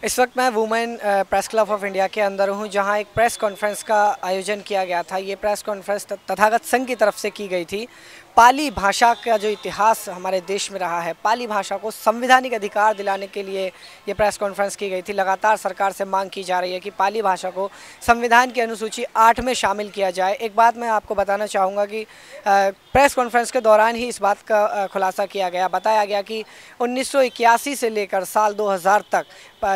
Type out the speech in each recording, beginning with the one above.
इस वक्त मैं women press club of India के अंदर हूं, जहां एक प्रेस कॉन्फ्रेंस का आयोजन किया गया था। ये प्रेस कॉन्फ्रेंस तथागत संघ की तरफ से की गई थी। पाली भाषा का जो इतिहास हमारे देश में रहा है, पाली भाषा को संवैधानिक अधिकार दिलाने के लिए ये प्रेस कॉन्फ्रेंस की गई थी। लगातार सरकार से मांग की जा रही है कि पाली भाषा को संविधान की अनुसूची 8 में शामिल किया जाए। एक बात मैं आपको बताना चाहूँगा कि प्रेस कॉन्फ्रेंस के दौरान ही इस बात का खुलासा किया गया, बताया गया कि 1981 से लेकर साल 2000 तक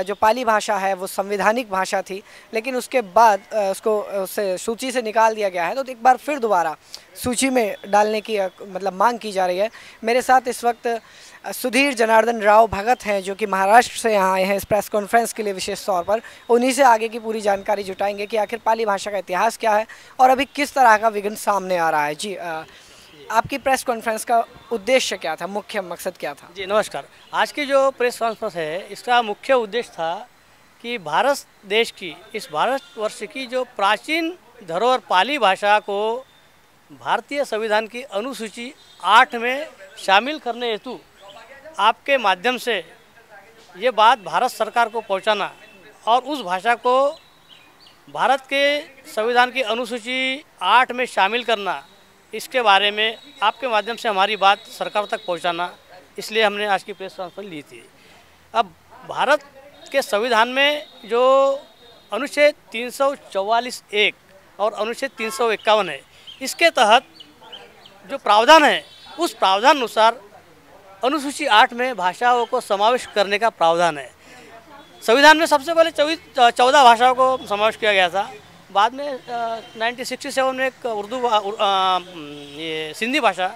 जो पाली भाषा है वो संवैधानिक भाषा थी, लेकिन उसके बाद उसको उससे सूची से निकाल दिया गया है। तो एक बार फिर दोबारा सूची में डालने की मतलब मांग की जा रही है। मेरे साथ इस वक्त सुधीर जनार्दन राव भगत हैं, जो कि महाराष्ट्र से यहाँ आए हैं इस प्रेस कॉन्फ्रेंस के लिए विशेष तौर पर। उन्हीं से आगे की पूरी जानकारी जुटाएंगे कि आखिर पाली भाषा का इतिहास क्या है और अभी किस तरह का विघ्न सामने आ रहा है। जी, आपकी प्रेस कॉन्फ्रेंस का उद्देश्य क्या था, मुख्य मकसद क्या था? जी नमस्कार। आज की जो प्रेस कॉन्फ्रेंस है, इसका मुख्य उद्देश्य था कि भारत देश की, इस भारतवर्ष की जो प्राचीन धरोहर पाली भाषा को भारतीय संविधान की अनुसूची 8 में शामिल करने हेतु आपके माध्यम से ये बात भारत सरकार को पहुंचाना और उस भाषा को भारत के संविधान की अनुसूची 8 में शामिल करना, इसके बारे में आपके माध्यम से हमारी बात सरकार तक पहुंचाना, इसलिए हमने आज की प्रेस कॉन्फ्रेंस ली थी। अब भारत के संविधान में जो अनुच्छेद 344(1) और अनुच्छेद 351 है, इसके तहत जो प्रावधान है, उस प्रावधान अनुसार अनुसूची 8 में भाषाओं को समावेश करने का प्रावधान है। संविधान में सबसे पहले 14 भाषाओं को समावेश किया गया था। बाद में 1967 में एक उर्दू ये सिंधी भाषा,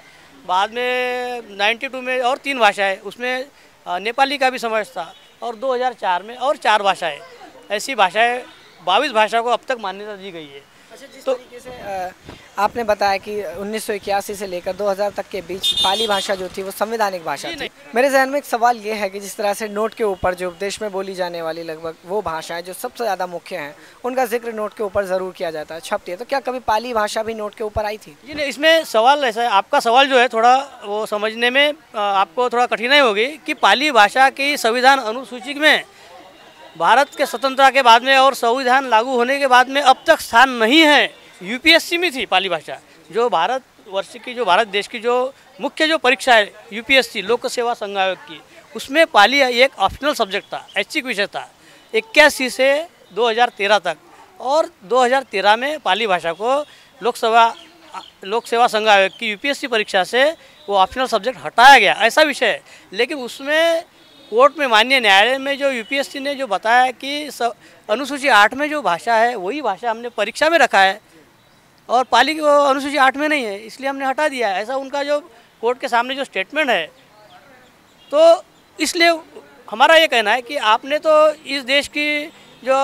बाद में 92 में और 3 भाषाएं, उसमें नेपाली का भी समावेश था, और 2004 में और 4 भाषाएं। ऐसी भाषाएं 22 भाषा को अब तक मान्यता दी गई है। अच्छा, जिस तरीके से आपने बताया कि 1981 से लेकर 2000 तक के बीच पाली भाषा जो थी वो संवैधानिक भाषा थी। मेरे जहन में एक सवाल ये है कि जिस तरह से नोट के ऊपर जो देश में बोली जाने वाली लगभग वो भाषाएं जो सबसे ज़्यादा मुख्य हैं, उनका जिक्र नोट के ऊपर ज़रूर किया जाता है, छपती है, तो क्या कभी पाली भाषा भी नोट के ऊपर आई थी? जी नहीं, इसमें सवाल ऐसा है, आपका सवाल जो है थोड़ा वो समझने में आपको थोड़ा कठिनाई होगी कि पाली भाषा की संविधान अनुसूची में भारत के स्वतंत्रता के बाद में और संविधान लागू होने के बाद में अब तक स्थान नहीं है। यूपीएससी में थी पाली भाषा, जो भारत वर्ष की, जो भारत देश की जो मुख्य जो परीक्षा है यूपीएससी लोक सेवा संघ आयोग की, उसमें पाली एक ऑप्शनल सब्जेक्ट था, ऐच्छिक विषय था 81 से 2013 तक। और 2013 में पाली भाषा को लोक सेवा संघ आयोग की यूपीएससी परीक्षा से वो ऑप्शनल सब्जेक्ट हटाया गया, ऐसा विषय है। लेकिन उसमें कोर्ट में, माननीय न्यायालय में जो यूपीएससी ने जो बताया कि अनुसूची 8 में जो भाषा है वही भाषा हमने परीक्षा में रखा है और पाली की अनुसूची 8 में नहीं है, इसलिए हमने हटा दिया है, ऐसा उनका जो कोर्ट के सामने जो स्टेटमेंट है। तो इसलिए हमारा ये कहना है कि आपने तो इस देश की जो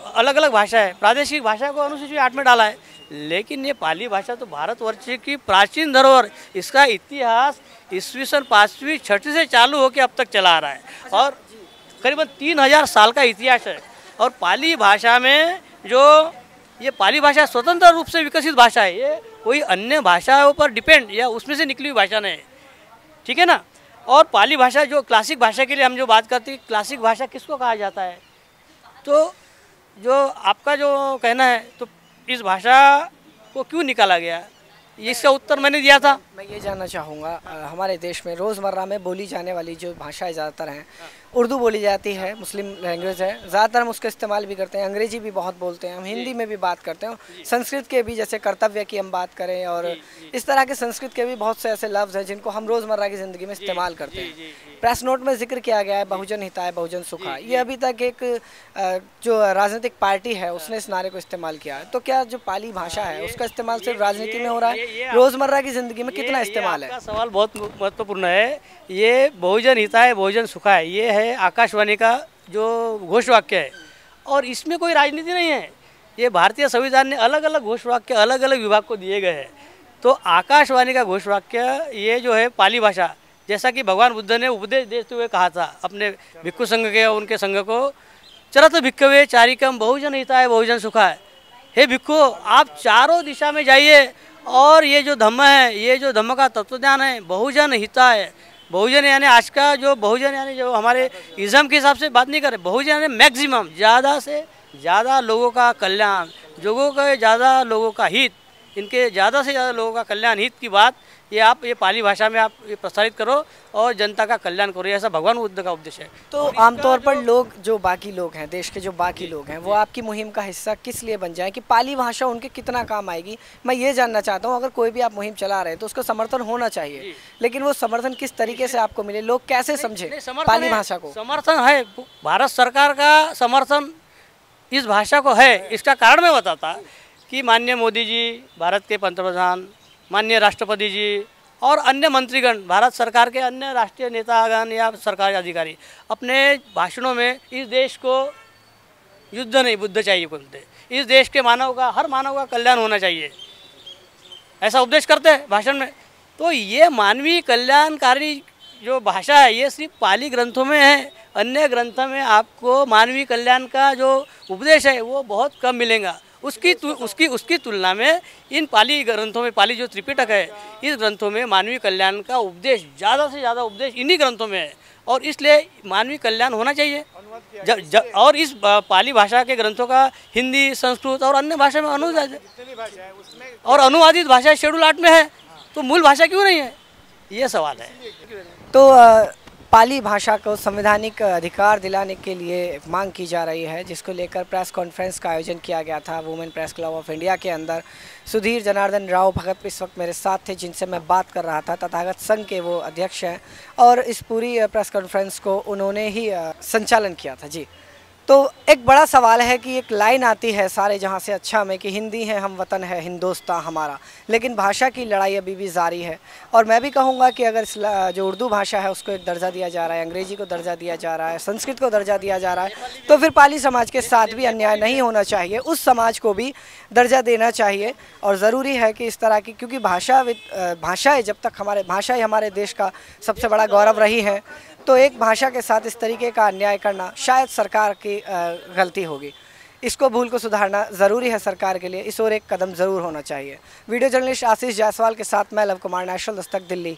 अलग अलग भाषा है, प्रादेशिक भाषा को अनुसूची 8 में डाला है, लेकिन ये पाली भाषा तो भारतवर्ष की प्राचीन धरोहर, इसका इतिहास ईस्वी सन 5वीं 6वीं से चालू होकर अब तक चला आ रहा है और करीबन 3000 साल का इतिहास है। और पाली भाषा में जो ये पाली भाषा स्वतंत्र रूप से विकसित भाषा है, ये कोई अन्य भाषाओं पर डिपेंड या उसमें से निकली हुई भाषा नहीं है, ठीक है ना। और पाली भाषा जो क्लासिक भाषा के लिए हम जो बात करते हैं, क्लासिक भाषा किसको कहा जाता है, तो जो आपका जो कहना है, तो इस भाषा को क्यों निकाला गया, इसका उत्तर मैंने दिया था। मैं ये जानना चाहूँगा, हमारे देश में रोज़मर्रा में बोली जाने वाली जो भाषाएं ज़्यादातर हैं, उर्दू बोली जाती है, मुस्लिम लैंग्वेज है, ज़्यादातर हम उसका इस्तेमाल भी करते हैं, अंग्रेजी भी बहुत बोलते हैं, हम हिंदी में भी बात करते हैं, संस्कृत के भी, जैसे कर्तव्य की हम बात करें, और इस तरह के संस्कृत के भी बहुत से ऐसे लफ्ज़ हैं जिनको हम रोज़मर्रा की ज़िंदगी में इस्तेमाल करते हैं। प्रेस नोट में जिक्र किया गया है बहुजन हिताय बहुजन सुखाय, ये अभी तक एक जो राजनीतिक पार्टी है उसने इस नारे को इस्तेमाल किया है। तो क्या जो पाली भाषा है उसका इस्तेमाल सिर्फ राजनीति में हो रहा है, रोज़मर्रा की ज़िंदगी में कितना इस्तेमाल है? आपका सवाल बहुत महत्वपूर्ण है। ये बहुजन हिताय बहुजन सुखाय, ये है आकाशवाणी का जो घोष वाक्य है और इसमें कोई राजनीति नहीं है। ये भारतीय संविधान ने अलग अलग घोष वाक्य अलग अलग विभाग को दिए गए हैं। तो आकाशवाणी का घोष वाक्य ये जो है पाली भाषा, जैसा कि भगवान बुद्ध ने उपदेश देते हुए कहा था अपने भिक्षु संघ के, उनके संघ को, चरत भिक्षवे चारिकम बहुजन हिताय बहुजन सुखाय। हे भिक्षु, आप चारों दिशा में जाइए और ये जो धम्म है, ये जो धम्म का तत्वज्ञान है, बहुजन हिताय बहुजन यानी आज का जो बहुजन यानी जो हमारे इज़म के हिसाब से बात नहीं कर रहे, बहुजन यानी मैक्सिमम ज़्यादा से ज़्यादा लोगों का कल्याण, लोगों का ज़्यादा लोगों का हित, इनके ज़्यादा से ज़्यादा लोगों का कल्याण हित की बात ये आप ये पाली भाषा में आप ये प्रसारित करो और जनता का कल्याण करो, ऐसा भगवान बुद्ध का उपदेश है। तो आमतौर पर लोग जो बाकी लोग हैं, देश के जो बाकी लोग हैं, वो आपकी मुहिम का हिस्सा किस लिए बन जाए कि पाली भाषा उनके कितना काम आएगी? मैं ये जानना चाहता हूँ। अगर कोई भी आप मुहिम चला रहे हैं तो उसका समर्थन होना चाहिए, लेकिन वो समर्थन किस तरीके से आपको मिले, लोग कैसे समझे पाली भाषा को? समर्थन है, भारत सरकार का समर्थन इस भाषा को है। इसका कारण मैं बताता कि माननीय मोदी जी, भारत के पंतप्रधान, माननीय राष्ट्रपति जी और अन्य मंत्रीगण, भारत सरकार के अन्य राष्ट्रीय नेतागण या सरकारी अधिकारी अपने भाषणों में इस देश को युद्ध नहीं बुद्ध चाहिए बोलते, इस देश के मानव का, हर मानव का कल्याण होना चाहिए, ऐसा उपदेश करते हैं भाषण में। तो ये मानवीय कल्याणकारी जो भाषा है ये सिर्फ पाली ग्रंथों में है, अन्य ग्रंथों में आपको मानवीय कल्याण का जो उपदेश है वो बहुत कम मिलेगा। उसकी तुलना में इन पाली ग्रंथों में, पाली जो त्रिपिटक है, इस ग्रंथों में मानवीय कल्याण का उपदेश, ज़्यादा से ज़्यादा उपदेश इन्हीं ग्रंथों में है और इसलिए मानवीय कल्याण होना चाहिए। और इस पाली भाषा के ग्रंथों का हिंदी, संस्कृत और अन्य भाषा में अनुवादित, और अनुवादित भाषा शेड्यूल 8 में है, तो मूल भाषा क्यों नहीं है, ये सवाल है। तो पाली भाषा को संवैधानिक अधिकार दिलाने के लिए मांग की जा रही है, जिसको लेकर प्रेस कॉन्फ्रेंस का आयोजन किया गया था women press club of India के अंदर। सुधीर जनार्दन राव भगत इस वक्त मेरे साथ थे, जिनसे मैं बात कर रहा था। तथागत संघ के वो अध्यक्ष हैं और इस पूरी प्रेस कॉन्फ्रेंस को उन्होंने ही संचालन किया था। जी, तो एक बड़ा सवाल है कि एक लाइन आती है सारे जहाँ से अच्छा में कि हिंदी है हम वतन है हिंदुस्तान हमारा, लेकिन भाषा की लड़ाई अभी भी जारी है। और मैं भी कहूँगा कि अगर जो उर्दू भाषा है उसको एक दर्जा दिया जा रहा है, अंग्रेजी को दर्जा दिया जा रहा है, संस्कृत को दर्जा दिया जा रहा है, तो फिर पाली समाज के साथ भी अन्याय नहीं होना चाहिए, उस समाज को भी दर्जा देना चाहिए। और ज़रूरी है कि इस तरह की, क्योंकि भाषाएँ जब तक भाषा ही हमारे देश का सबसे बड़ा गौरव रही है, तो एक भाषा के साथ इस तरीके का अन्याय करना शायद सरकार की गलती होगी। इसको भूल को सुधारना ज़रूरी है सरकार के लिए, इस ओर एक कदम ज़रूर होना चाहिए। वीडियो जर्नलिस्ट आशीष जायसवाल के साथ मैं लव कुमार, नेशनल दस्तक, दिल्ली।